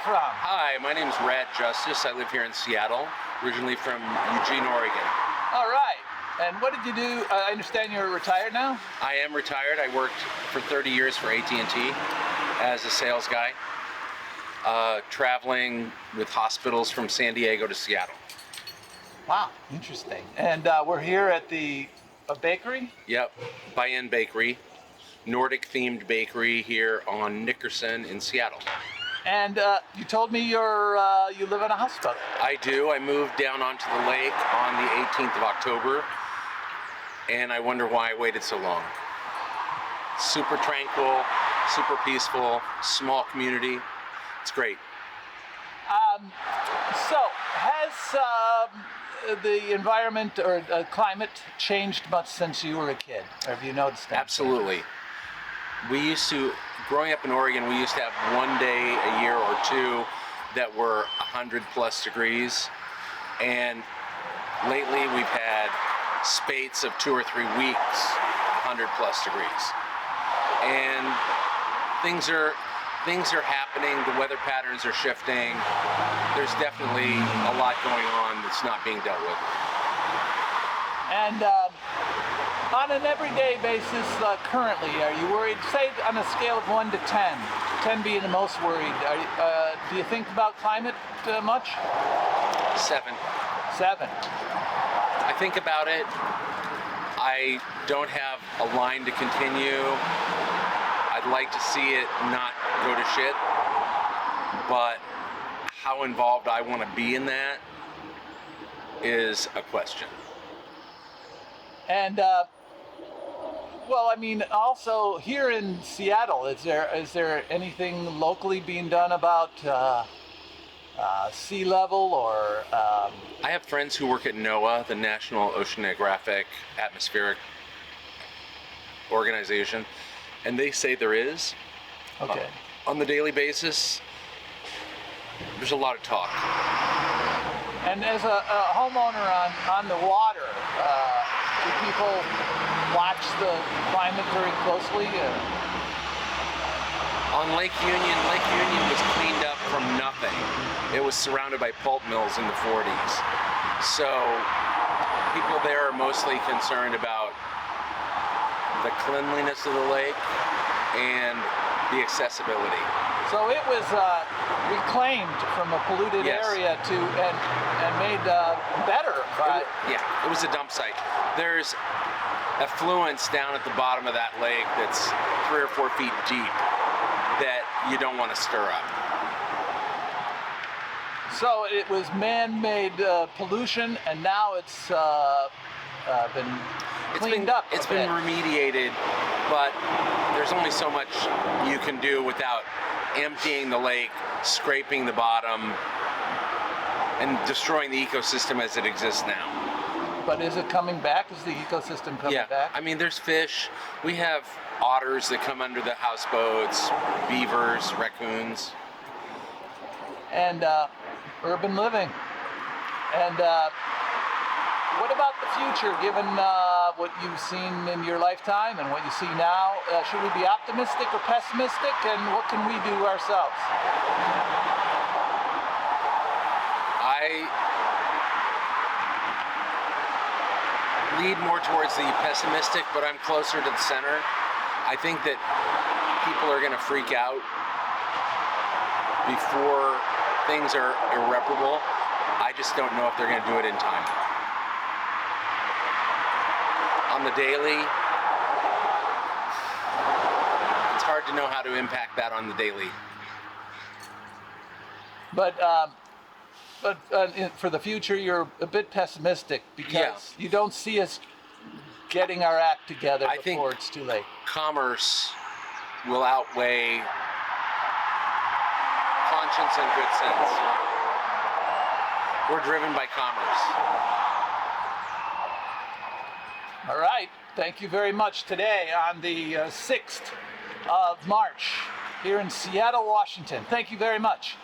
from? Hi, my name is Radfield Justice. I live here in Seattle, originally from Eugene, Oregon. All right. And what did you do? I understand you're retired now? I am retired. I worked for 30 years for AT&T as a sales guy, traveling with hospitals from San Diego to Seattle. Wow, interesting. And we're here at the bakery? Yep, Buy-In Bakery, Nordic-themed bakery here on Nickerson in Seattle. And you told me you live on a houseboat. I do. I moved down onto the lake on the 18th of October, and I wonder why I waited so long. Super tranquil, super peaceful, small community. It's great. So, has the environment or climate changed much since you were a kid? Or have you noticed that? Absolutely. Growing up in Oregon, we used to have one day a year or two that were 100+ degrees. And lately we've had spates of 2 or 3 weeks, 100+ degrees. And things are happening, the weather patterns are shifting. There's definitely a lot going on that's not being dealt with. And on an everyday basis, currently, are you worried? Say on a scale of 1 to 10, 10 being the most worried, do you think about climate much? 7. 7. I think about it. I don't have a line to continue. I'd like to see it not go to shit, but how involved I want to be in that is a question. And well, I mean, also here in Seattle, is there anything locally being done about sea level or? I have friends who work at NOAA, the National Oceanographic Atmospheric Organization, and they say there is. Okay. On the daily basis, there's a lot of talk. And as a homeowner on the water, do people watch the climate very closely? On Lake Union was cleaned up from nothing. It was surrounded by pulp mills in the 40s. So people there are mostly concerned about the cleanliness of the lake and the accessibility. So it was reclaimed from a polluted area and made better. Yeah, it was a dump site. There's effluence down at the bottom of that lake that's 3 or 4 feet deep that you don't want to stir up. So it was man-made pollution, and now it's been cleaned up. It's been remediated, but there's only so much you can do without emptying the lake, scraping the bottom, and destroying the ecosystem as it exists now. But is it coming back? Is the ecosystem coming back? Yeah, I mean, there's fish. We have otters that come under the houseboats, beavers, raccoons. And urban living. And what about the future, given what you've seen in your lifetime and what you see now? Should we be optimistic or pessimistic, and what can we do ourselves? I lead more towards the pessimistic, but I'm closer to the center. I think that people are going to freak out before things are irreparable. I just don't know if they're going to do it in time. On the daily, it's hard to know how to impact that on the daily. But for the future, you're a bit pessimistic because you don't see us getting our act together before it's too late. Commerce will outweigh conscience and good sense. We're driven by commerce. All right. Thank you very much today on the 6th of March here in Seattle, Washington. Thank you very much.